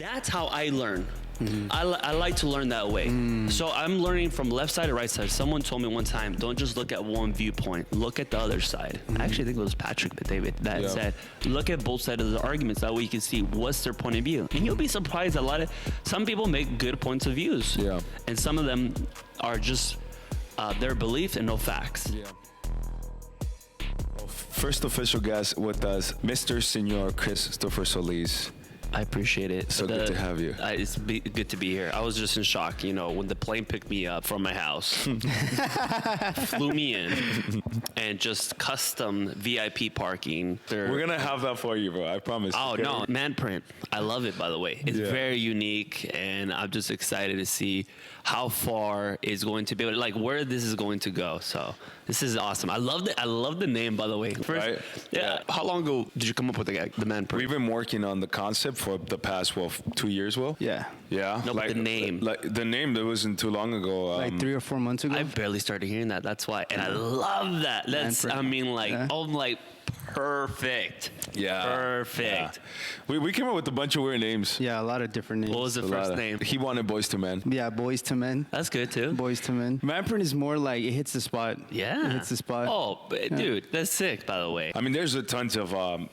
That's how I learn. I like to learn that way. So I'm learning from left side to right side. Someone told me one time, don't just look at one viewpoint, look at the other side. I actually think it was Patrick David that said, look at both sides of the arguments. That way you can see what's their point of view. And you'll be surprised some people make good points of views. Yeah. And some of them are just their belief and no facts. Yeah. First official guest with us, Mr. Senor Chris Solis. I appreciate it. So good to have you. It's good to be here. I was just in shock, when the plane picked me up from my house, flew me in, and just custom VIP parking. We're going to have that for you, bro. I promise. Oh, no. Manprint. I love it, by the way. It's very unique, and I'm just excited to see how far it's going to be, like where this is going to go. So this is awesome. I love the name, by the way. First, right? Yeah. How long ago did you come up with the Manprint? We've been working on the concept for the past 2 years. Yeah. No, like, the name. Like the name that wasn't too long ago. Like 3 or 4 months ago. I barely started hearing that. That's why, and I love that. That's I'm like. Perfect. Yeah. Perfect. Yeah. We came up with a bunch of weird names. Yeah, a lot of different names. What was the first name? He wanted Boys to Men. Yeah, Boys to Men. That's good too. Boys to Men. Manprint is more like it hits the spot. Yeah. It hits the spot. Oh, dude, that's sick, by the way. I mean, there's a tons of,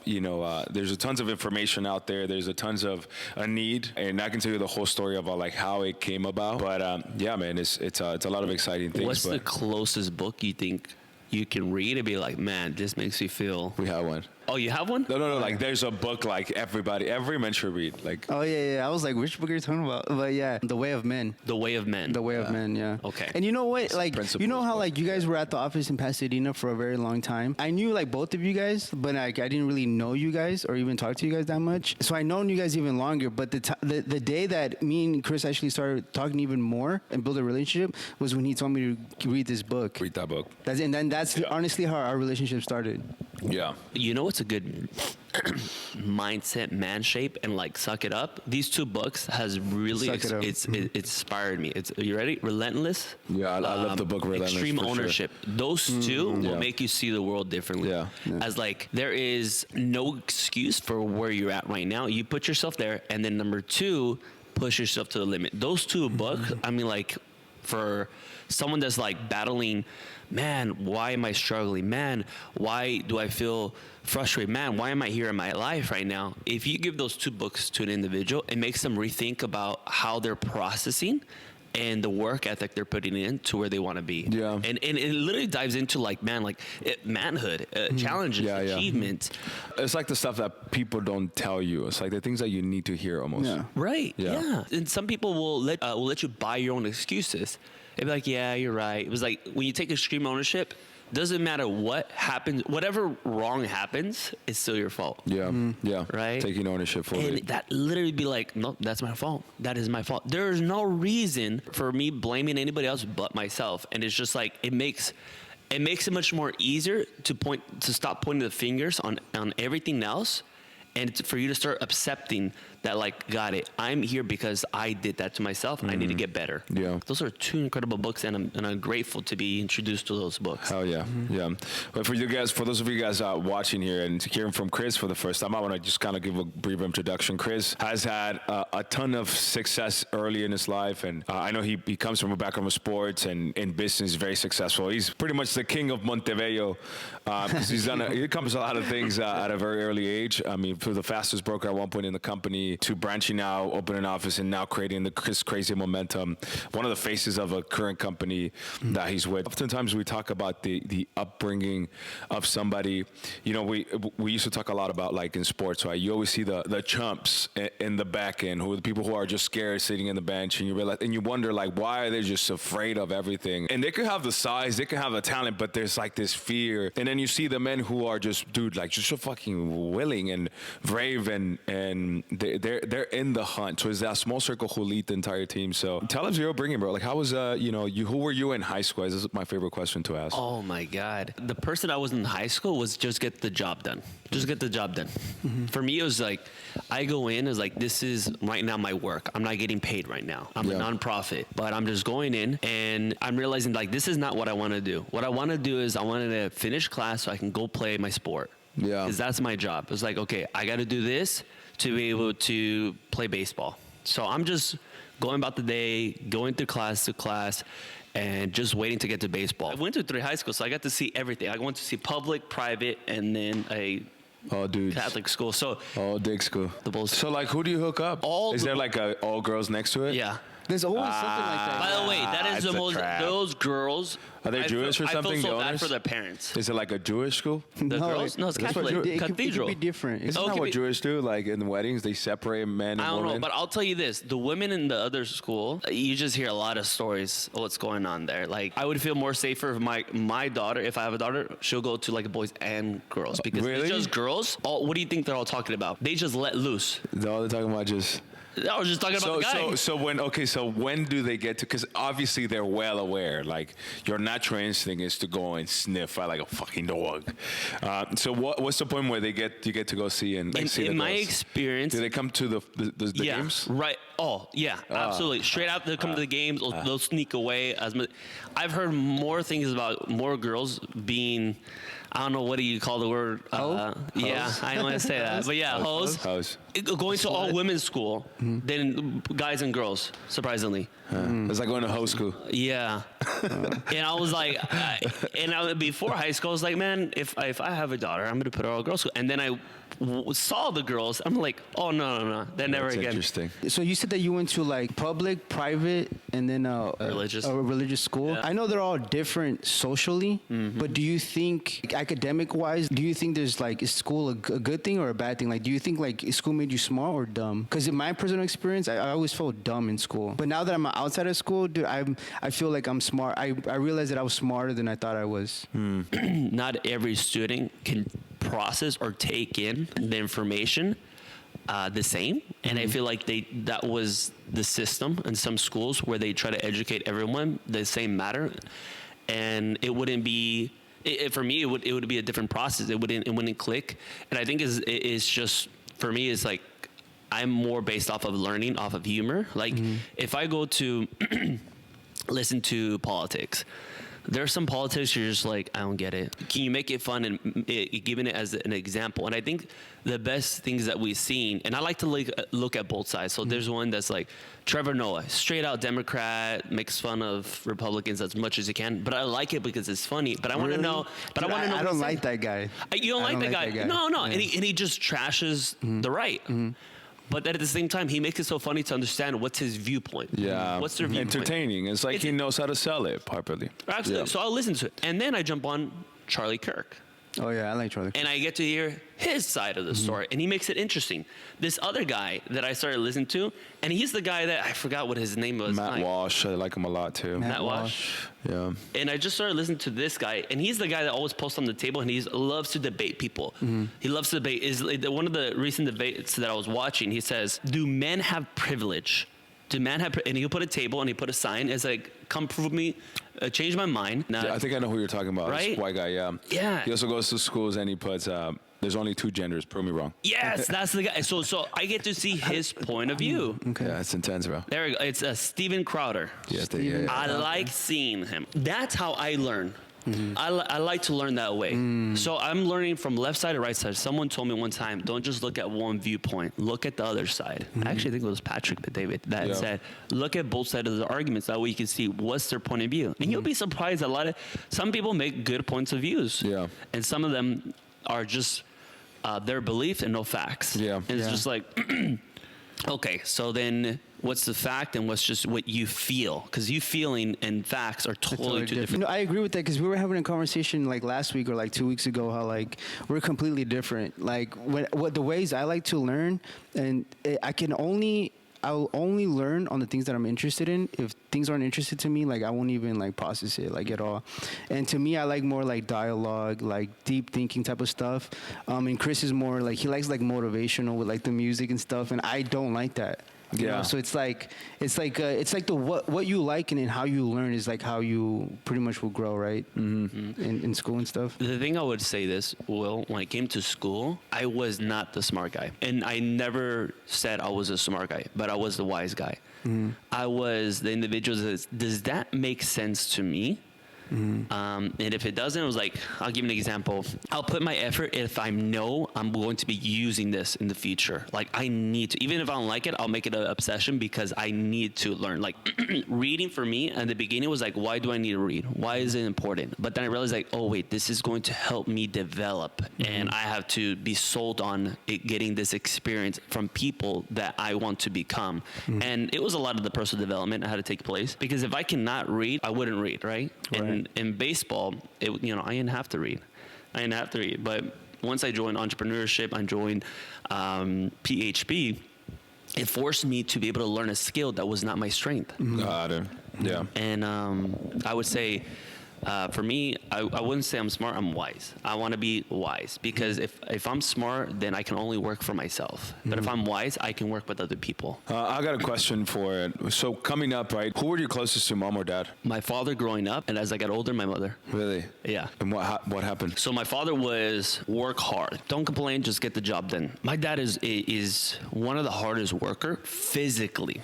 there's a tons of information out there. There's a tons of a need, and I can tell you the whole story about like how it came about. But yeah, man, it's a lot of exciting things. What's the closest book you think you can read and be like, man, this makes me feel? We have one. Oh, you have one? No. Like, there's a book like every man should read. Like. Oh yeah. I was like, which book are you talking about? But yeah, The Way of Men. The Way of Men. The Way of Men. Yeah. Okay. And you know what? Like, you know how like you guys were at the office in Pasadena for a very long time. I knew like both of you guys, but like I didn't really know you guys or even talk to you guys that much. So I known you guys even longer. But the day that me and Chris actually started talking even more and build a relationship was when he told me to read this book. Read that book. That's honestly how our relationship started. Yeah. You know what's a good mindset, man shape, and like suck it up? These two books has really it's inspired me. You ready? Relentless. Yeah, I love the book Relentless. Extreme Ownership. Sure. Those two will make you see the world differently. Yeah. As like there is no excuse for where you're at right now. You put yourself there, and then number two, push yourself to the limit. Those two books, I mean, like for someone that's like battling, man, why am I struggling? Man, why do I feel frustrated? Man, why am I here in my life right now? If you give those two books to an individual, it makes them rethink about how they're processing and the work ethic they're putting in to where they want to be. Yeah. And it literally dives into like, man, like manhood, challenges, achievements. It's like the stuff that people don't tell you. It's like the things that you need to hear almost. Yeah. Right. Yeah. And some people will let you buy your own excuses. They'd be like, yeah, you're right. It was like when you take extreme ownership, doesn't matter what happens, whatever wrong happens, it's still your fault. Yeah. Yeah. Right? Taking ownership for it. And that literally be like, no, that's my fault. That is my fault. There's no reason for me blaming anybody else but myself. And it's just like, it makes it much more easier to stop pointing the fingers on everything else. And for you to start accepting that, like, got it. I'm here because I did that to myself, and I need to get better. Yeah, those are two incredible books, and I'm grateful to be introduced to those books. Hell yeah, yeah. But for those of you guys watching here and hearing from Chris for the first time, I want to just kind of give a brief introduction. Chris has had a ton of success early in his life, and I know he comes from a background of sports and in business, very successful. He's pretty much the king of Montebello because he accomplished a lot of things at a very early age. I mean, for the fastest broker at one point in the company to branching out, opening an office, and now creating the crazy momentum. One of the faces of a current company that he's with. Oftentimes we talk about the upbringing of somebody. You know, we used to talk a lot about, like, in sports, right? You always see the chumps in the back end, who are the people who are just scared sitting in the bench, and you realize, and you wonder, like, why are they just afraid of everything? And they could have the size, they could have the talent, but there's like this fear. And then you see the men who are just, dude, like, just so fucking willing and brave, and they're in the hunt. So it's that small circle who lead the entire team. So tell us your upbringing, bro. Like, how was who were you in high school? This is my favorite question to ask. Oh my God, the person I was in high school was just get the job done. Just get the job done. Mm-hmm. For me, it was like I go in as like, this is right now my work. I'm not getting paid right now. I'm a nonprofit, but I'm just going in and I'm realizing, like, this is not what I want to do. What I want to do is I wanted to finish class so I can go play my sport. Yeah. Because that's my job. It's like, okay, I got to do this to be able to play baseball. So I'm just going about the day, going through class to class, and just waiting to get to baseball. I went to 3 high schools, so I got to see everything. I went to see public, private, and then a All dudes. Catholic school. So All dig school. the Bulls. So like, who do you hook up? Is there like a all girls next to it? Yeah. There's always something like that. By the way, that is it's the a most. trap. Those girls. Are they Jewish or something, I feel the so bad owners? for their parents. Is it like a Jewish school? The girls? No, it's that's what Catholic. it could Cathedral. be different. Isn't Oh, that could what be- Jewish do? Like in the weddings, they separate men and I don't women. know, but I'll tell you this: the women in the other school, you just hear a lot of stories of what's going on there. Like, I would feel more safer if my daughter, if I have a daughter, she'll go to like boys and girls because Really? it's just girls. What do you think they're all talking about? They just let loose. No, they're talking about just. I was just talking about the guy. So when do they get to? Because obviously they're well aware. Like your natural instinct is to go and sniff at like a fucking dog. So what's the point where you get to go see and like, see the in my girls? experience, Do they come to the yeah, games? right. Oh, yeah, absolutely. Straight out, they'll come to the games. They'll sneak away. I've heard more things about more girls being. I don't know, what do you call the word? Yeah, I don't want to say that. But yeah, hoes. Going to all women's school than guys and girls, surprisingly. It's like going to host school. Yeah. And I was like, before high school, I was like, man, if I have a daughter, I'm going to put her all girls school. And then I saw the girls. I'm like, oh, no. Then never That's again. interesting. So you said that you went to like public, private, and then Religious. a religious school. Yeah. I know they're all different socially, but do you think academic wise, do you think there's like, is school a good thing or a bad thing? Like, do you think like school made you smart or dumb? Because in my personal experience, I always felt dumb in school. But now that I'm outside of school, dude, I feel like I'm smart. I realized that I was smarter than I thought I was. Not every student can process or take in the information the same, and I feel like that was the system in some schools where they try to educate everyone the same matter, and it wouldn't be. For me, it would be a different process. It wouldn't click, and I think it's just for me. It's like I'm more based off of learning, off of humor. Like if I go to listen to politics. There's some politics you're just like, I don't get it. Can you make it fun and giving it as an example? And I think the best things that we've seen, and I like to look at both sides. So there's one that's like Trevor Noah, straight out Democrat, makes fun of Republicans as much as he can. But I like it because it's funny. But I want to know. But Dude, I want to know. I don't like that guy. You don't like that guy? No. Yeah. And he just trashes the right. But at the same time, he makes it so funny to understand what's his viewpoint. Yeah. What's their viewpoint? Entertaining. It's like he knows how to sell it properly. Absolutely. Yeah. So I'll listen to it. And then I jump on Charlie Kirk. Oh yeah, I like Charlie. And I get to hear his side of the story, and he makes it interesting. This other guy that I started listening to, and he's the guy that I forgot what his name was. Matt Walsh, I like him a lot too. Matt Walsh. Yeah. And I just started listening to this guy, and he's the guy that always posts on the table, and he loves to debate people. He loves to debate. One of the recent debates that I was watching, he says, "Do men have privilege? Do men have?" And he'll put a table and he put a sign. It's like, "Come prove me." Change my mind. Now, Yeah, I think I know who you're talking about. Right? This white guy, yeah. Yeah. He also goes to schools and he puts, there's only 2 genders, prove me wrong. Yes, that's the guy. So I get to see his point of view. Okay. Yeah, it's intense, bro. There we go. It's Steven Crowder. Yeah, Steven. yeah. I like seeing him. That's how I learn. I like to learn that way. So I'm learning from left side to right side. Someone told me one time, don't just look at one viewpoint. Look at the other side. I actually think it was Patrick David that said, look at both sides of the arguments. That way you can see what's their point of view. And you'll be surprised some people make good points of views. Yeah. And some of them are just their belief and no facts. Yeah. And it's just like, okay, so then what's the fact and what's just what you feel? Because you feeling and facts are totally two different. You know, I agree with that because we were having a conversation like last week or like 2 weeks ago how like we're completely different. Like what the ways I like to learn, and I'll only learn on the things that I'm interested in. If things aren't interested to me, like I won't even like process it like at all. And to me, I like more like dialogue, like deep thinking type of stuff. And Chris is more like, he likes like motivational with like the music and stuff. And I don't like that. You know? So it's like the what you like and how you learn is like how you pretty much will grow, right? In school and stuff. The thing I would say this, Will, when I came to school, I was not the smart guy. And I never said I was a smart guy, but I was the wise guy. I was the individual that says, does that make sense to me? And if it doesn't, it was like, I'll give you an example. I'll put my effort if I know I'm going to be using this in the future. Like, I need to, even if I don't like it, I'll make it an obsession because I need to learn. Like, reading for me at the beginning was like, why do I need to read? Why is it important? But then I realized, like, oh, wait, this is going to help me develop. And I have to be sold on it, getting this experience from people that I want to become. And it was a lot of the personal development that had to take place, because if I cannot read, I wouldn't read, right? And in baseball, I didn't have to read. But once I joined entrepreneurship, I joined PHP, it forced me to be able to learn a skill that was not my strength. Got it. Yeah. And I would say, for me, I wouldn't say I'm smart, I'm wise. I want to be wise, because if I'm smart, then I can only work for myself. But if I'm wise, I can work with other people. I got a question for it. So coming up, right, who were you closest to, mom or dad? My father growing up, and as I got older, my mother. Really? Yeah. And what happened? So my father was work hard. Don't complain, just get the job done. My dad is one of the hardest worker physically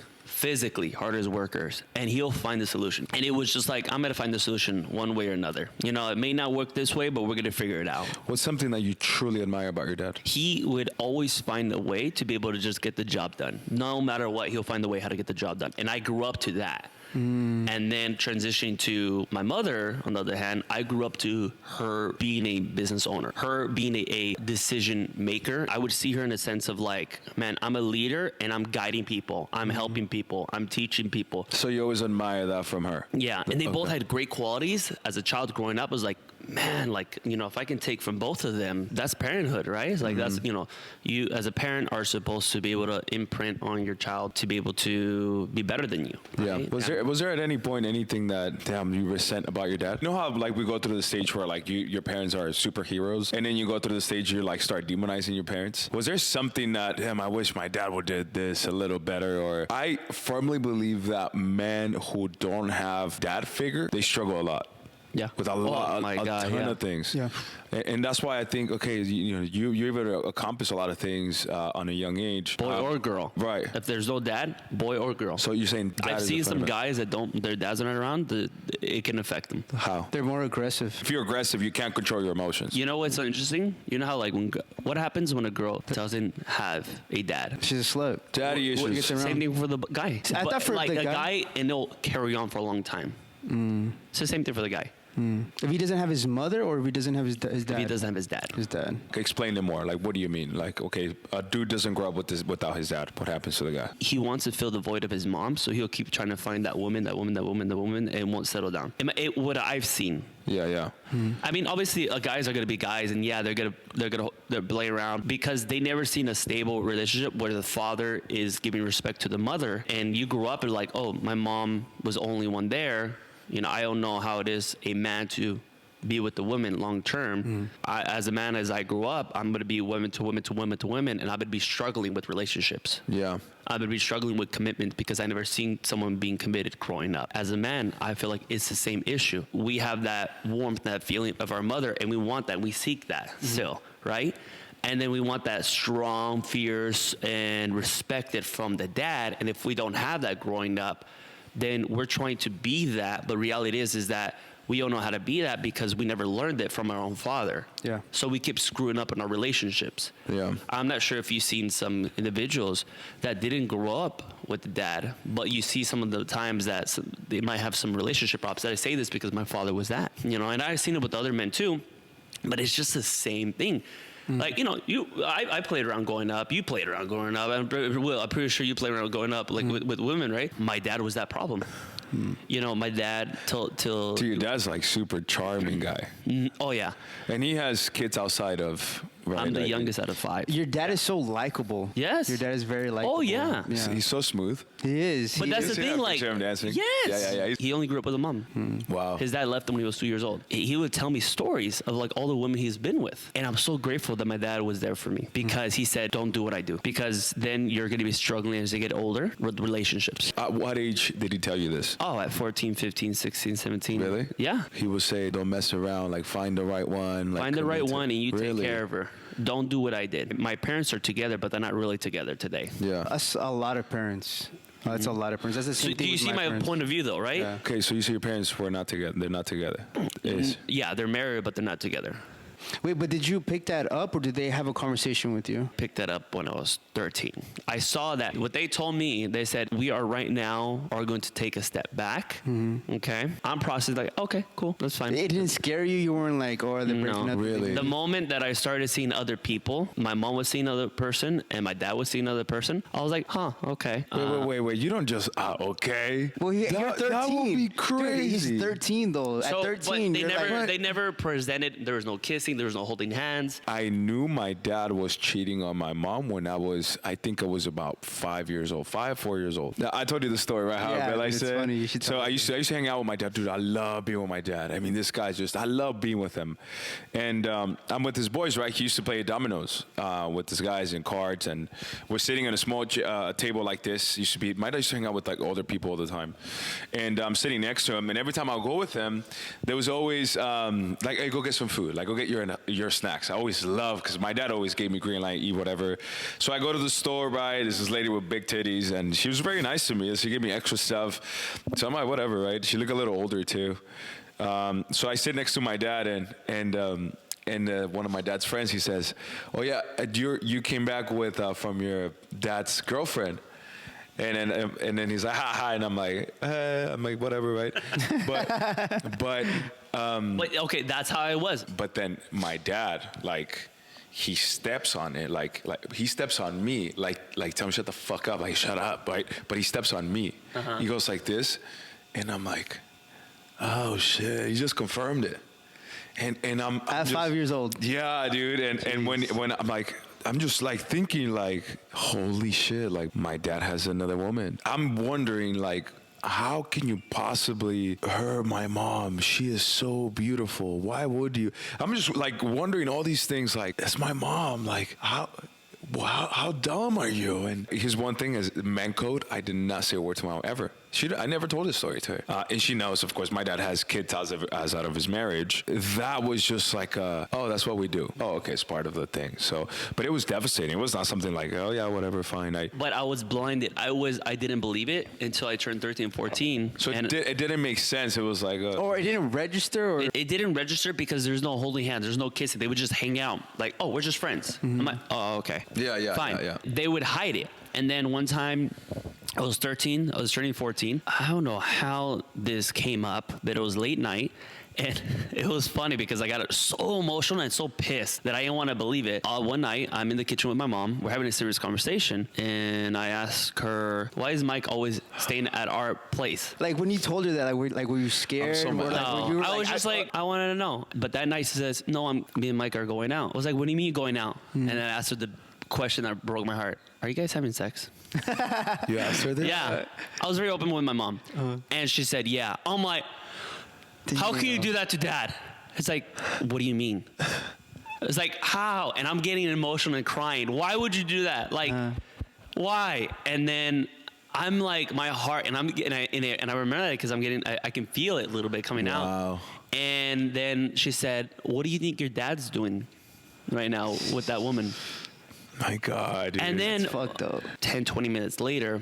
hardest workers, and he'll find the solution. And it was just like, I'm gonna find the solution one way or another. It may not work this way, but we're gonna figure it out. What's something that you truly admire about your dad? He would always find a way to be able to just get the job done. No matter what, he'll find a way how to get the job done. And I grew up to that. And then transitioning to my mother, on the other hand, I grew up to her being a business owner, her being a decision maker. I would see her in a sense of like, man, I'm a leader and I'm guiding people. I'm helping people. I'm teaching people. So you always admire that from her? Yeah. And they both had great qualities. As a child growing up, I was like, man, if I can take from both of them, that's parenthood, right? It's like, that's, you as a parent are supposed to be able to imprint on your child to be able to be better than you. Right? Yeah. Was there at any point anything that, damn, you resent about your dad? You know how, like, we go through the stage where, like, your parents are superheroes, and then you go through the stage you, like, start demonizing your parents? Was there something that, damn, I wish my dad would did this a little better? Or I firmly believe that men who don't have dad figure, they struggle a lot. Yeah. With a ton of things. Yeah. And that's why I think, okay, you're able to accomplish a lot of things on a young age. Boy or girl. Right. If there's no dad, boy or girl. So you're saying I've seen some guys that their dads are not around, it can affect them. How? They're more aggressive. If you're aggressive, you can't control your emotions. You know what's so interesting? You know how, like, what happens when a girl doesn't have a dad? She's a slut. Daddy issues. Same thing for the guy. I thought for like the a guy, and they'll carry on for a long time. It's the same thing for the guy. If he doesn't have his mother, or if he doesn't have his dad? If he doesn't have his dad. His dad. Explain it more. Like, what do you mean? Like, okay, a dude doesn't grow up without his dad. What happens to the guy? He wants to fill the void of his mom, so he'll keep trying to find that woman, and won't settle down. What I've seen. Yeah. I mean, obviously, guys are gonna be guys, and yeah, they're play around because they never seen a stable relationship where the father is giving respect to the mother, and you grew up and like, oh, my mom was the only one there. I don't know how it is a man to be with the woman long term. As a man, as I grew up, I'm going to be women to women to women to women, and I would be struggling with relationships. Yeah. I would be struggling with commitment because I never seen someone being committed growing up. As a man, I feel like it's the same issue. We have that warmth, that feeling of our mother, and we want that. We seek that still, right? And then we want that strong, fierce, and respected from the dad. And if we don't have that growing up, then we're trying to be that, but reality is that we don't know how to be that because we never learned it from our own father. Yeah. So we keep screwing up in our relationships. Yeah. I'm not sure if you've seen some individuals that didn't grow up with the dad, but you see some of the times that they might have some relationship problems. I say this because my father was that, and I've seen it with other men too, but it's just the same thing. Like, I played around growing up. You played around growing up. I'm pretty sure you played around growing up, like with women, right? My dad was that problem. My dad till. Dude, your dad's like super charming guy. Oh yeah. And he has kids outside of. Right, I'm the youngest out of 5. Your dad is so likable. Yes. Your dad is very likable. Oh yeah. He's so smooth. He is. But that's the thing, like, him dancing. yes. Yeah. He only grew up with a mom. Wow. His dad left him when he was 2 years old. He would tell me stories of like all the women he's been with, and I'm so grateful that my dad was there for me because he said, "Don't do what I do, because then you're going to be struggling as you get older with relationships." At what age did he tell you this? Oh, at 14, 15, 16, 17. Really? Yeah. He would say, "Don't mess around. Like, find the right one. Like, Find the right one, and you really? take care of her. Don't do what I did." My parents are together, but they're not really together today. Yeah. Us, a lot of parents. Oh, that's a lot of parents. That's the So same do thing you with see my parents. point of view, though, right? Yeah. Okay, so you say your parents were not together. They're not together. Is Yeah, they're married, but they're not together. Wait, but did you pick that up, or did they have a conversation with you? Picked that up when I was 13. I saw that. What they told me, they said, we are right now are going to take a step back. Okay. I'm processing like, okay, cool. That's fine. It didn't scare you. You weren't like, oh, they're breaking No. up. Really? The moment that I started seeing other people, my mom was seeing another person and my dad was seeing another person, I was like, huh, okay. wait. You don't just okay. Well, you're that, 13. That would be Dude, crazy. he's 13 though. So, At 13, but you're like, they never presented, there was no kissing, there was no holding hands. I knew my dad was cheating on my mom when I think I was about 4 years old. Now, I told you the story, right? How Yeah, I realized it's it. funny. You should So tell I us. used to hang out with my dad. Dude, I love being with my dad. I mean, this guy's I love being with him. And I'm with his boys, right? He used to play dominoes with his guys and cards. And we're sitting on a small table like this. My dad used to hang out with like older people all the time. And I'm sitting next to him. And every time I'll go with him, there was always like, hey, go get some food. Like, go get your snacks. I always love, because my dad always gave me green light, eat whatever. So I go to the store, right? There's this lady with big titties, and she was very nice to me. She gave me extra stuff. So I'm like, whatever, right? She looked a little older too. So I sit next to my dad, and one of my dad's friends, he says, "Oh yeah, you came back with from your dad's girlfriend." And then he's like, hi, and I'm like, whatever, right? But Okay, that's how I was. but then my dad, like, he steps on it, like he steps on me, like tell him shut the fuck up, like shut up, right? But he steps on me. He goes like this, and I'm like, oh shit, he just confirmed it. And I'm at just, 5 years old. yeah, dude. And when I'm like, I'm just like thinking like, holy shit, like my dad has another woman. I'm wondering like, how can you possibly hurt my mom? She is so beautiful. Why would you? I'm just like wondering all these things. Like, that's my mom. Like, how dumb are you? And here's one thing: is man code. I did not say a word to my mom ever. I never told this story to her, and she knows. Of course, my dad has kids out of his marriage. That was just like, oh, that's what we do. Oh, okay, it's part of the thing. So, but it was devastating. It was not something like, oh yeah, whatever, fine. But I was blinded. I didn't believe it until I turned 13, 14. So and it didn't make sense. It was like, Or it didn't register, or it didn't register because there's no holding hands, there's no kissing. They would just hang out like, oh, we're just friends. I'm like, oh, okay. Yeah, Fine. yeah. They would hide it. And then one time, I was 13, I was turning 14. I don't know how this came up, but it was late night. And it was funny because I got so emotional and so pissed that I didn't want to believe it. One night, I'm in the kitchen with my mom. We're having a serious conversation. And I asked her, why is Mike always staying at our place? like when you told her that, were you scared? so mad. Or, like, No, you were I was just like, I wanted to know. But that night she says, no, me and Mike are going out. I was like, what do you mean going out? And then I asked her the question that broke my heart. Are you guys having sex? you asked her this? Yeah. I was very open with my mom. And she said, yeah. I'm like, how can you do that to dad? It's like, what do you mean? It's like, how? And I'm getting emotional and crying. Why would you do that? Like, why? And then I'm like, my heart, and I remember that because I can feel it a little bit coming out. Wow. And then she said, what do you think your dad's doing right now with that woman? My God, dude. And then It's fucked up. 10, 20 minutes later,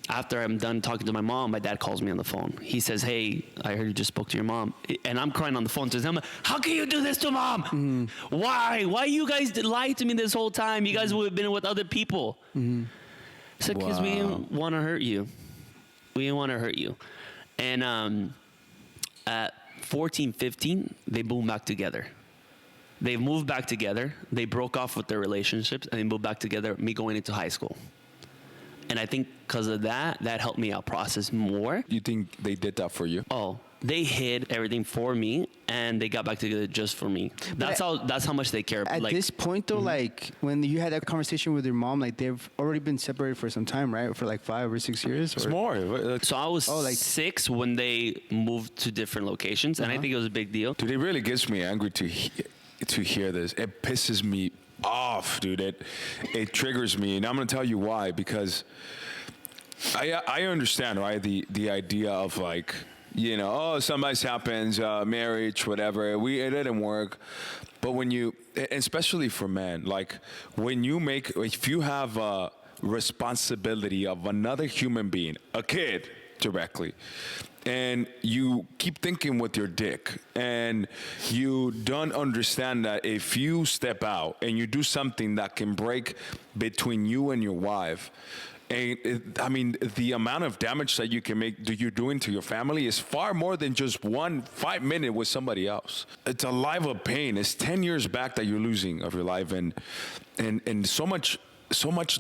after I'm done talking to my mom, my dad calls me on the phone. He says, hey, I heard you just spoke to your mom. And I'm crying on the phone to him. How can you do this to mom? Why? Why you guys lied to me this whole time? You guys would have been with other people. I said, because we didn't want to hurt you. We didn't want to hurt you. And at 14, 15, they moved back together. They moved back together. They broke off with their relationships, and they moved back together, me going into high school. And I think because of that helped me out process more. You think they did that for you? Oh, they hid everything for me, and they got back together just for me. That's how much they care. At this point, though, like when you had that conversation with your mom, like they've already been separated for some time, right? For like 5 or 6 years. It's or? more. So I was 6 when they moved to different locations, and I think it was a big deal. Dude, it really gets me angry to hear this. It pisses me off, dude. It triggers me, and I'm gonna tell you why. Because I understand, right? The idea of like, you know, oh, something happens, marriage, whatever. It didn't work. But when you, especially for men, like when you if you have responsibility of another human being, a kid, directly, and you keep thinking with your dick, and you don't understand that if you step out and you do something that can break between you and your wife, I mean, the amount of damage that you can make, that you're doing to your family, is far more than just 5 minutes with somebody else. It's a life of pain. It's 10 years back that you're losing of your life, and so much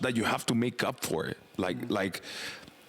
that you have to make up for it. Like.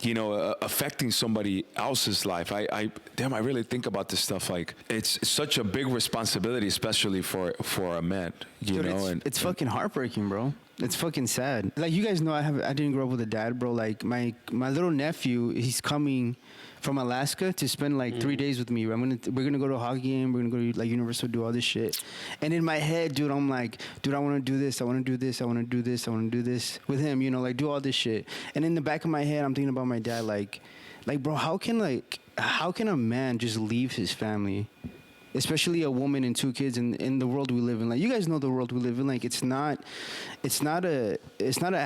You know, affecting somebody else's life. I really think about this stuff. Like, it's such a big responsibility, especially for a man. You know, it's fucking heartbreaking, bro. It's fucking sad. Like, you guys know, I didn't grow up with a dad, bro. Like, my little nephew, he's coming from Alaska to spend like 3 days with me. We're gonna go to a hockey game. We're gonna go to like Universal, do all this shit. And in my head, dude, I'm like, dude, I want to do this. I want to do this. I want to do this. I want to do this with him. You know, like, do all this shit. And in the back of my head, I'm thinking about my dad. Like, bro, how can a man just leave his family? Especially a woman and 2 kids in the world we live in. Like, you guys know the world we live in. Like, it's not a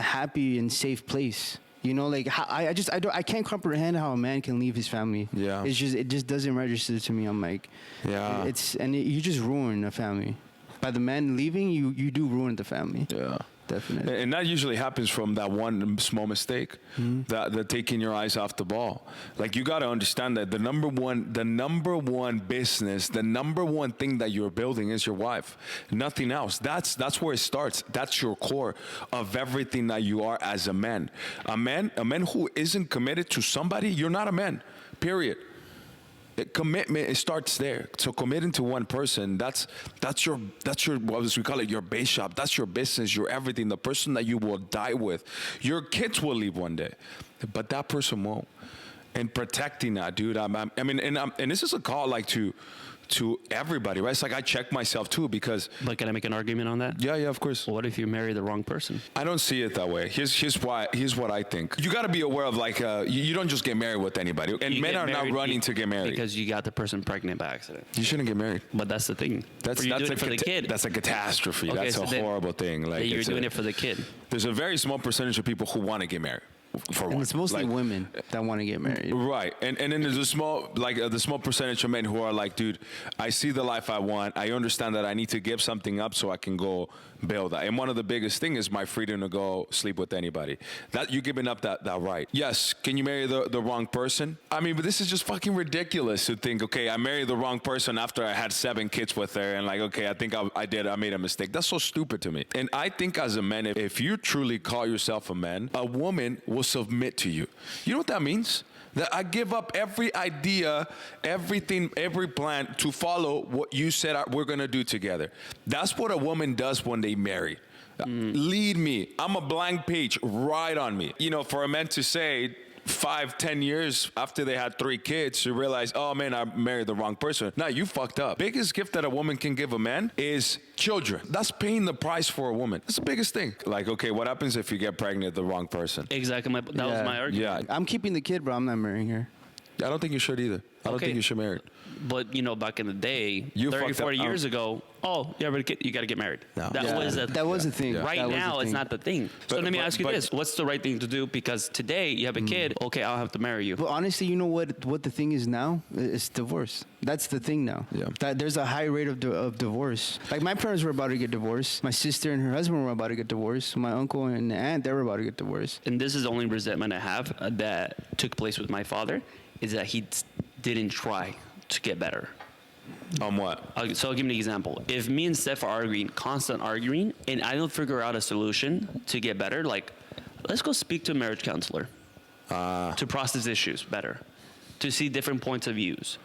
happy and safe place. You know, like, I can't comprehend how a man can leave his family. Yeah. It just doesn't register to me. I'm like, yeah. You just ruin a family. By the man leaving, you do ruin the family. Yeah. Definitely. And that usually happens from that one small mistake, that taking your eyes off the ball. Like, you got to understand that the number one business, the number one thing that you're building is your wife. Nothing else. That's where it starts. That's your core of everything that you are as a man. A man who isn't committed to somebody, you're not a man. Period. Commitment, it starts there. So committing to one person, that's your what we call it, your base shop. That's your business, your everything. The person that you will die with. Your kids will leave one day, but that person won't. And protecting that, dude. And this is a call, like, to everybody, right? It's like, I check myself too, because. But can I make an argument on that? Yeah, of course. Well, what if you marry the wrong person? I don't see it that way. Here's what I think. You got to be aware of, like, you don't just get married with anybody, and men are not running to get married because you got the person pregnant by accident. You shouldn't get married. But that's the thing. That's doing it for the kid. That's a catastrophe. Okay, that's a horrible thing. Like, you're doing it for the kid. There's a very small percentage of people who want to get married. And it's mostly women that want to get married. Right. And then there's the small percentage of men who are like, dude, I see the life I want. I understand that I need to give something up so I can go build that. And one of the biggest things is my freedom to go sleep with anybody. That you're giving up that right. Yes. Can you marry the wrong person? I mean, but this is just fucking ridiculous to think, okay, I married the wrong person after I had 7 kids with her, and like, okay, I think I made a mistake. That's so stupid to me. And I think as a man, if you truly call yourself a man, a woman will submit to you. You know what that means? That I give up every idea, everything, every plan to follow what you said we're going to do together. That's what a woman does when they marry. Lead me. I'm a blank page. Write on me. You know, for a man to say 5-10 years after they had 3 kids, you realize, oh man, I married the wrong person. Now you fucked up. Biggest gift that a woman can give a man is children. That's paying the price for a woman. That's the biggest thing. Like, okay, what happens if you get pregnant the wrong person? Exactly. That was my argument. Yeah. I'm keeping the kid, bro. I'm not marrying her. I don't think you should either. I don't think you should marry. But, you know, back in the day, You 30, fucked up. 40 years ago, you got to get married. No. That was a thing. Yeah. Right That was a now, it's thing. not the thing. So let me ask you this. What's the right thing to do? Because today you have a kid. Okay, I'll have to marry you. But honestly, you know what the thing is now? It's divorce. That's the thing now. Yeah. That there's a high rate of divorce. Like, my parents were about to get divorced. My sister and her husband were about to get divorced. My uncle and aunt, they were about to get divorced. And this is the only resentment I have that took place with my father, is that he didn't try to get better. On what? So I'll give you an example. If me and Steph are arguing, constant arguing, and I don't figure out a solution to get better, like, let's go speak to a marriage counselor to process issues better, to see different points of views,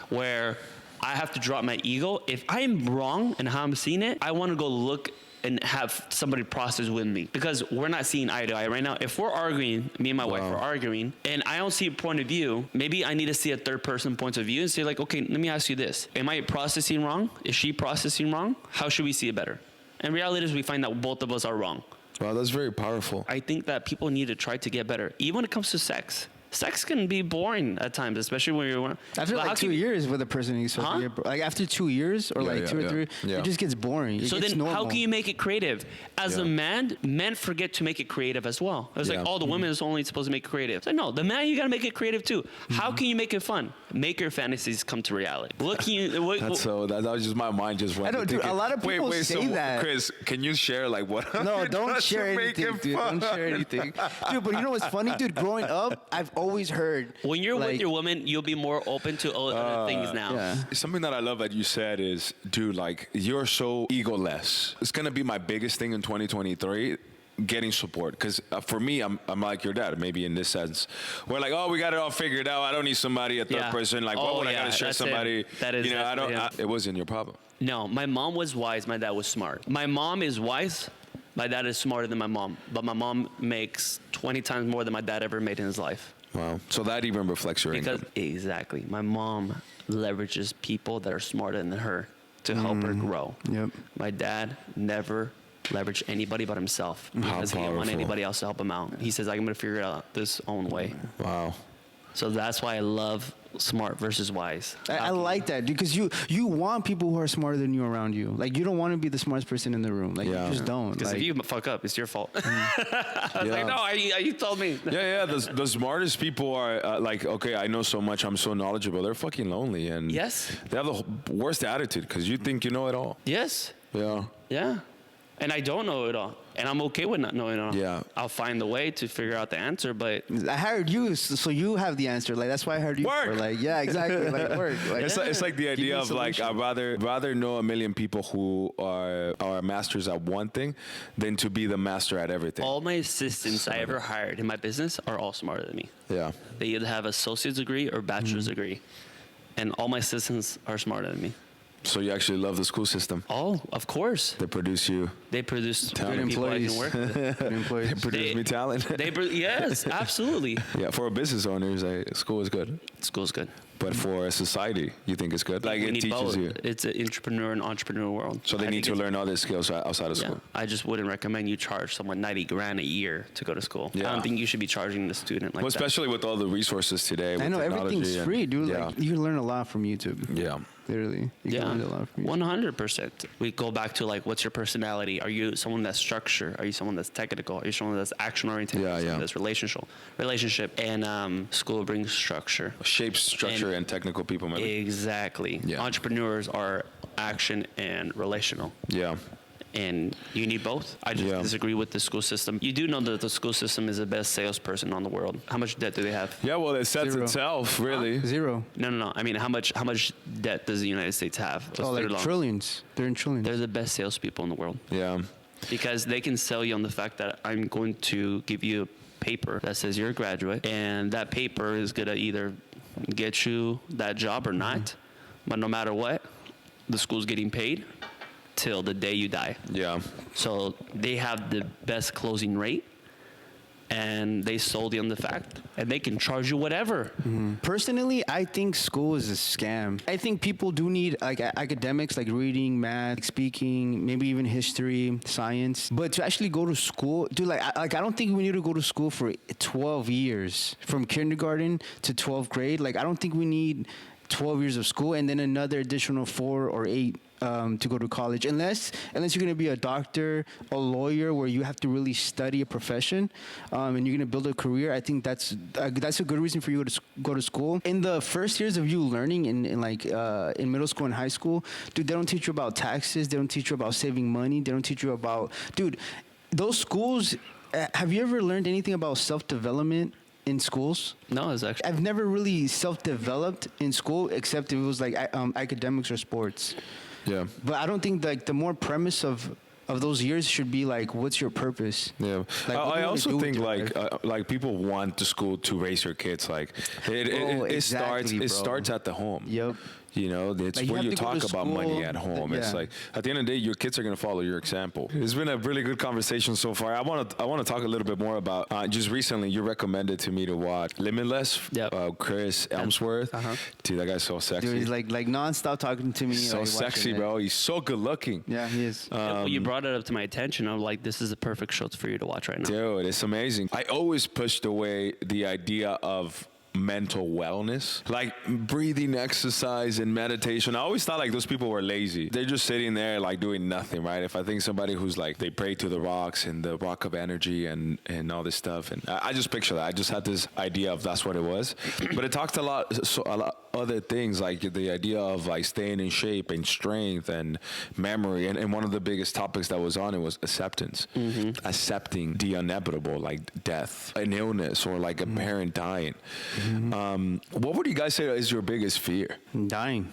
where I have to drop my ego. If I'm wrong in how I'm seeing it, I want to go look and have somebody process with me, because we're not seeing eye to eye right now. If we're arguing, me and my wife are arguing, and I don't see a point of view, maybe I need to see a third person point of view and say, like, okay, let me ask you this. Am I processing wrong? Is she processing wrong? How should we see it better? And reality is we find that both of us are wrong. Wow, that's very powerful. I think that people need to try to get better, even when it comes to sex. sex can be boring at times, especially when you're After but how like can 2 you- years with a person, you start to Huh? get like after 2 years or like 2 or 3, Yeah. it just gets boring. It So gets then, normal. how can you make it creative? As Yeah. a man, men forget to make it creative as well. It's Yeah. like, oh, the woman is only supposed to make it creative. It's like, no, the man, you gotta make it creative too. How can you make it fun? Make your fantasies come to reality. What can you? What, That was just my mind just went. I know, to dude, thinking, a lot of people say so, that. Chris, can you share like what? No, you're don't doing share to make anything, it dude. fun? Don't share anything. Dude, but you know what's funny, dude? Growing up, I've always heard. when you're with like, your woman, you'll be more open to other things now. yeah. Something that I love that you said is, dude, like you're so egoless. It's gonna be my biggest thing in 2023. Getting support, because for me, I'm like your dad. Maybe in this sense, we're like, oh, we got it all figured out. I don't need somebody, a third Yeah. person. Like, Oh, what would I yeah, gotta share that's somebody? it. That is you know, I don't. definitely It wasn't your problem. No, my mom was wise. My dad was smart. My mom is wise. My dad is smarter than my mom. But my mom makes 20 times more than my dad ever made in his life. Wow. So that even reflects your Because income. exactly, my mom leverages people that are smarter than her to help her grow. Yep. My dad never leveraged anybody but himself because he didn't want powerful. anybody else to help him out. He says, I'm going to figure it out this own way. Wow. So that's why I love smart versus wise. I like that because you want people who are smarter than you around you. Like you don't want to be the smartest person in the room. Like Yeah. you just don't. Because Like, if you fuck up, it's your fault. I was Yeah. like, no, you told me. Yeah. The smartest people are like, okay, I know so much. I'm so knowledgeable. They're fucking lonely and Yes. they have the worst attitude because you think you know it all. Yes. Yeah. Yeah. And I don't know it all. And I'm okay with not knowing it all. Yeah. I'll find the way to figure out the answer, but I hired you, so you have the answer. Like that's why I hired you. Work. For. Like yeah, exactly. Like work. Like, It's like the Give me idea a of like solution. I'd rather know a million people who are masters at one thing than to be the master at everything. all my assistants I ever hired in my business are all smarter than me. Yeah. They either have associate's degree or bachelor's degree. And all my assistants are smarter than me. So you actually love the school system. Oh, of course. They produce you. They produce Talent. good people I employees. can work with. Good employees. Produce me talent. Yes, absolutely. Yeah, for a business owner, school is good. School's good. But for a society, you think it's good? Like We it need teaches both. you. It's an entrepreneur and entrepreneur world. So they I need think to it's- learn other skills outside of Yeah, school. I just wouldn't recommend you charge someone 90 grand a year to go to school. I Yeah. don't think you should be charging the student like Well, that. especially with all the resources today. I with know technology everything's and- free, dude. Yeah. Like you can learn a lot from YouTube. Yeah. Literally, you can learn a lot from YouTube. 100%. We go back to like, what's your personality? Are you someone that's structured? Are you someone that's technical? Are you someone that's action oriented? Yeah, yeah. That's relationship. And school brings structure. Shapes structure and technical people, maybe. Exactly. Yeah. Entrepreneurs are action and relational. Yeah. And you need both. I just Yeah. disagree with the school system. You do know that the school system is the best salesperson on the world. How much debt do they have? Yeah, well, it sets Zero. itself, really. Zero. No. I mean, how much debt does the United States have? Oh, What's their like loan? trillions. They're in trillions. They're the best salespeople in the world Yeah. because they can sell you on the fact that I'm going to give you a paper that says you're a graduate, and that paper is gonna either get you that job or not. But no matter what, the school's getting paid till the day you die. Yeah. So they have the best closing rate, and they sold you on the fact, and they can charge you whatever. Personally, I think school is a scam. I think people do need like academics, like reading, math, speaking, maybe even history, science. But to actually go to school, dude, I don't think we need to go to school for 12 years, from kindergarten to 12th grade. Like I don't think we need 12 years of school and then another additional 4 or 8 to go to college, unless you're going to be a doctor, a lawyer, where you have to really study a profession, and you're going to build a career. I think that's a good reason for you to go to school. In the first years of you learning in middle school and high school, dude, they don't teach you about taxes. They don't teach you about saving money. They don't teach you about, dude, those schools. Have you ever learned anything about self-development in schools? No, it's actually I've never really self-developed in school, except if it was like academics or sports. Yeah. But I don't think like the more premise of those years should be like, what's your purpose? Yeah, Like, what do I you wanna also do with think your like life? people want the school to raise your kids. Like it exactly, bro. starts at the home. Yep. You know, it's Like, you where have you to go talk to about money school. at home. It's Yeah. like at the end of the day, your kids are gonna follow your example. It's been a really good conversation so far. I want to talk a little bit more about just recently. You recommended to me to watch Limitless. Yep. Chris Elmsworth. Dude, that guy's so sexy. Dude, he's like nonstop talking to me. so like, sexy, watching it. bro. He's so good looking. Yeah, he is. you brought brought it up to my attention. I'm like, this is the perfect show for you to watch right now. Dude, it's amazing. I always pushed away the idea of mental wellness, like breathing exercise and meditation. I always thought like those people were lazy. They're just sitting there like doing nothing, right? If I think somebody who's like, they pray to the rocks and the rock of energy and all this stuff, and I just picture that. I just had this idea of that's what it was. But it talked a lot other things, like the idea of like staying in shape and strength and memory. And one of the biggest topics that was on it was acceptance. Accepting the inevitable, like death, an illness, or like a parent dying. What would you guys say is your biggest fear? Dying.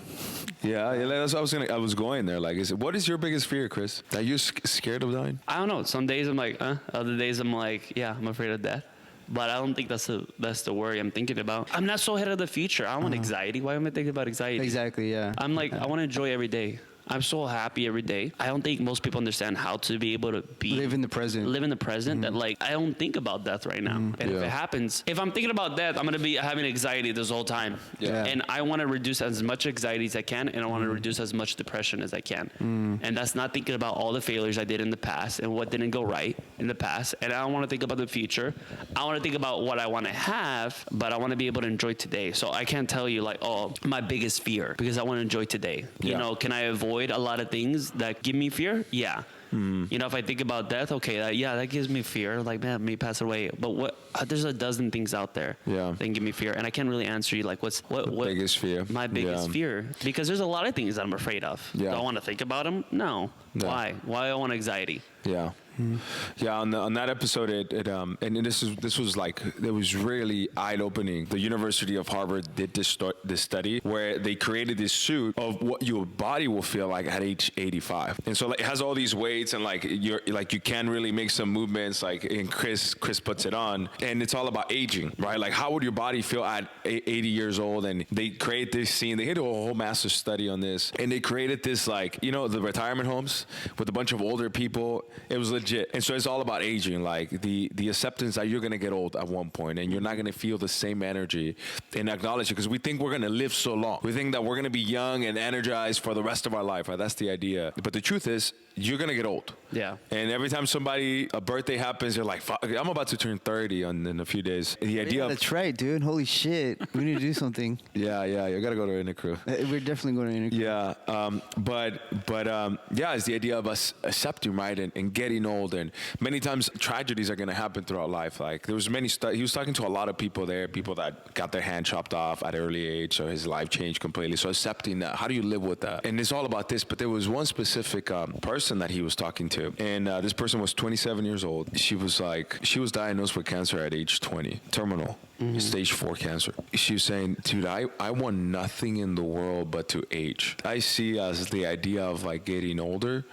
Yeah, that's what I was going there. Like, what is your biggest fear, Chris? Are you scared of dying? I don't know. Some days I'm like, other days I'm like, yeah, I'm afraid of death. But I don't think that's the worry I'm thinking about. I'm not so ahead of the future. I don't want anxiety. Why am I thinking about anxiety? Exactly, yeah. I'm like, I want to enjoy every day. I'm so happy every day. I don't think most people understand how to be able to live in the present. That like, I don't think about death right now. And if it happens, if I'm thinking about death, I'm going to be having anxiety this whole time. Yeah. And I want to reduce as much anxiety as I can, and I want to reduce as much depression as I can. And that's not thinking about all the failures I did in the past and what didn't go right in the past. And I don't want to think about the future. I want to think about what I want to have, but I want to be able to enjoy today. So I can't tell you like, oh, my biggest fear, because I want to enjoy today. You know, can I avoid a lot of things that give me fear? Yeah. You know, if I think about death, okay, that gives me fear. Like, man, me pass away. But there's a dozen things out there that can give me fear, and I can't really answer you like, what biggest fear? My biggest fear, because there's a lot of things that I'm afraid of. Do I want to think about them? No. Why? Why I want anxiety? Yeah. Yeah, on that episode, and this was like, it was really eye opening. The University of Harvard did this study where they created this suit of what your body will feel like at age 85, and so like, it has all these weights, and like you can really make some movements. Like, and Chris puts it on, and it's all about aging, right? Like, how would your body feel at 80 years old? And they create this scene. They did a whole massive study on this, and they created this, like, you know, the retirement homes with a bunch of older people. It was legit. And so it's all about aging, like the acceptance that you're going to get old at one point, and you're not going to feel the same energy, and acknowledge it, because we think we're going to live so long. We think that we're going to be young and energized for the rest of our life, right? That's the idea. But the truth is, you're going to get old. Yeah. And every time a birthday happens, you're like, fuck, I'm about to turn 30 in a few days. The idea that's right, dude. Holy shit. We need to do something. Yeah. You got to go to Intercrew. We're definitely going to Intercrew. Yeah. But it's the idea of us accepting, right? And getting old. And many times tragedies are going to happen throughout life. Like, there was he was talking to a lot of people there, people that got their hand chopped off at an early age, so his life changed completely. So accepting that, how do you live with that? And it's all about this, but there was one specific person that he was talking to, and this person was 27 years old. She was diagnosed with cancer at age 20, terminal, stage 4 cancer. She was saying, dude, I want nothing in the world but to age. I see as the idea of like getting older.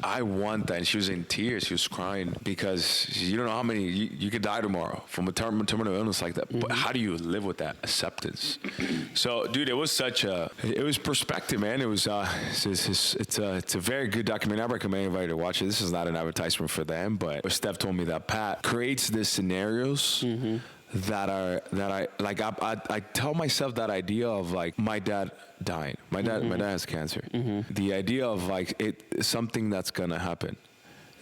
I want that. And she was in tears. She was crying because you don't know how many, you could die tomorrow from a terminal illness like that. But how do you live with that acceptance? So, dude, it was perspective, man. It was, it's a very good documentary. I recommend everybody to watch it. This is not an advertisement for them, but Steph told me that Pat creates these scenarios that I tell myself that idea of like my dad dying. My dad has cancer. The idea of like something that's gonna happen.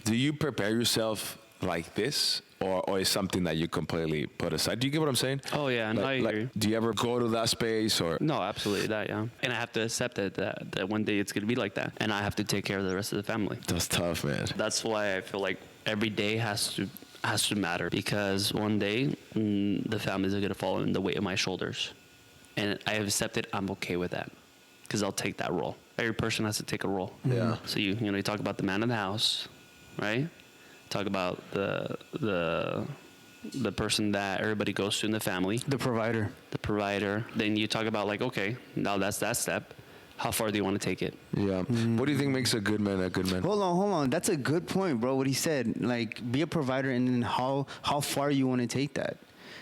Do you prepare yourself like this, or is something that you completely put aside? Do you get what I'm saying? Oh yeah, no, I agree. Do you ever go to that space or? No, absolutely that, yeah. And I have to accept it that one day it's gonna be like that, and I have to take care of the rest of the family. That's tough, man. That's why I feel like every day has to matter, because one day the families are going to fall in the weight of my shoulders, and I have accepted I'm okay with that, because I'll take that role. Every person has to take a role. Yeah. So you talk about the man of the house, right? Talk about the person that everybody goes to in the family, The provider. Then you talk about like, okay, now that's that step. How far do you want to take it? Yeah. What do you think makes a good man a good man? Hold on. That's a good point, bro. What he said, like, be a provider, and then how far you want to take that.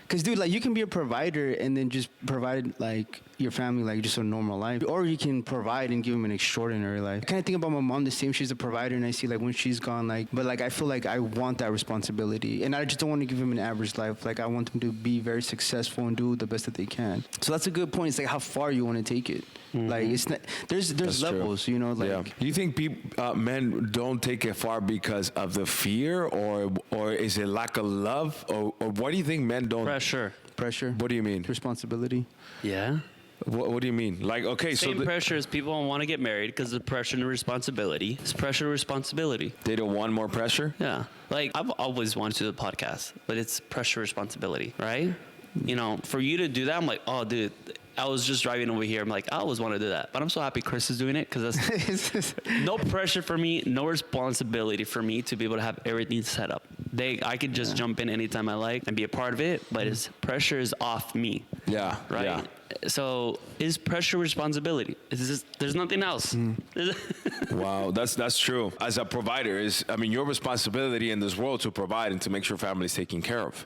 Because, dude, like, you can be a provider and then just provide, like, your family, like, just a normal life. Or you can provide and give them an extraordinary life. I kind of think about my mom the same. She's a provider, and I see, like, when she's gone, like, but, like, I feel like I want that responsibility. And I just don't want to give them an average life. Like, I want them to be very successful and do the best that they can. So that's a good point. It's, like, how far you want to take it. Like, it's not, there's levels, true. you know? Like, yeah. Do you think men don't take it far because of the fear, or is it lack of love, or what do you think men don't? Pressure. What do you mean? Responsibility. Yeah. What do you mean? Like, okay, Same so pressure as people don't want to get married because of pressure and responsibility. It's pressure and responsibility. they don't want more pressure. Yeah. Like, I've always wanted to do the podcast, but it's pressure responsibility, right? You know, for you to do that, I'm like, oh, dude, I was just driving over here. I'm like, I always want to do that. But I'm so happy Chris is doing it because that's no pressure for me, no responsibility for me to be able to have everything set up. I could just jump in anytime I like and be a part of it, but it's pressure is off me. Yeah. Right? Yeah. So is pressure responsibility? There's nothing else. Wow, that's true. As a provider, your responsibility in this world to provide and to make sure family is taken care of.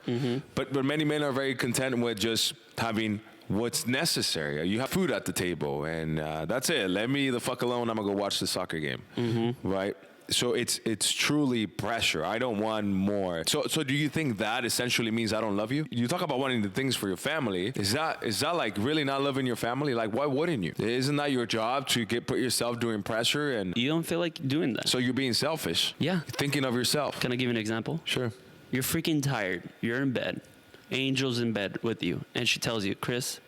But many men are very content with just having what's necessary. You have food at the table, and that's it. Let me the fuck alone. I'm gonna go watch the soccer game, right? So it's truly pressure. I don't want more. So do you think that essentially means I don't love you? You talk about wanting the things for your family. Is that like really not loving your family? Like, why wouldn't you? Isn't that your job to put yourself doing pressure? And You don't feel like doing that. so you're being selfish. Yeah. Thinking of yourself. Can I give you an example? Sure. You're freaking tired. You're in bed. Angel's in bed with you. And she tells you, Chris,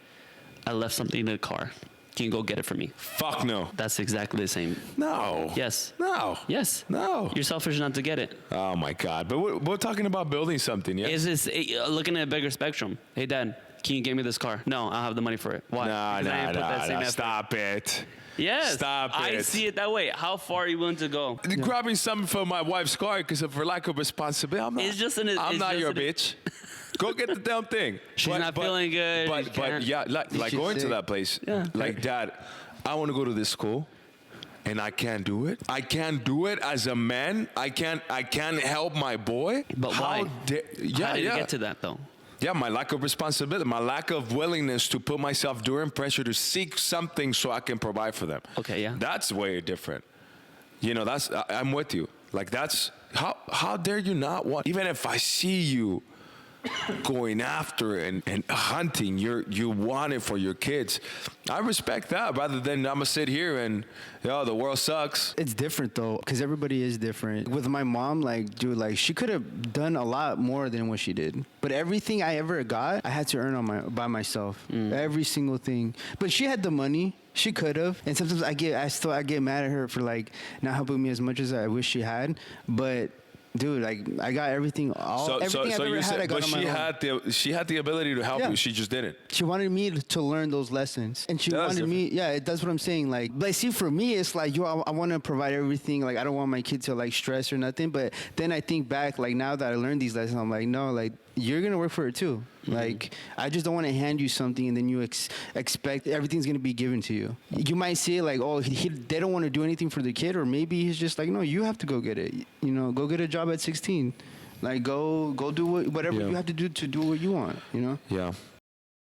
I left something in the car. Can you go get it for me? Fuck no. That's exactly the same. No. Yes. No. Yes. No. You're selfish not to get it. Oh my God. But we're talking about building something, yeah? Is this looking at a bigger spectrum? Hey, Dad, can you get me this car? No, I have the money for it. Why? Because I didn't put that same effort. Stop it. Yes. Stop I it. see it that way. How far are you willing to go? Grabbing something from my wife's car because of her lack of responsibility. I'm not your bitch. Go get the damn thing. She's not feeling good. But yeah, like going to that place. Yeah. Like, Dad, I want to go to this school, and I can't do it. I can't do it as a man. I can't help my boy. But why? How did you get to that though? Yeah, my lack of responsibility, my lack of willingness to put myself during pressure to seek something so I can provide for them. Okay, yeah. That's way different. You know, I'm with you. Like, that's how dare you not want? Even if I see you going after and hunting, you want it for your kids. I respect that rather than I'm gonna sit here and the world sucks. It's different though, because everybody is different. With my mom, like, dude, like, she could have done a lot more than what she did. But everything I ever got, I had to earn by myself. Every single thing. But she had the money. She could have. And sometimes I get mad at her for, like, not helping me as much as I wish she had. But dude, like, I got everything. Everything I've ever had, I got but on my own. she had the ability to help you. She just didn't. She wanted me to learn those lessons, and she wanted me. Yeah, that's what I'm saying. Like, but see, for me, it's like, I want to provide everything. Like, I don't want my kid to, like, stress or nothing. But then I think back, like, now that I learned these lessons, I'm like, no, like, you're gonna work for it too. Like, I just don't want to hand you something and then you expect everything's gonna be given to you. You might say, like, oh, they don't want to do anything for the kid, or maybe he's just like, no, you have to go get it. You know, go get a job at 16. Like, go do whatever you have to do what you want. You know. Yeah.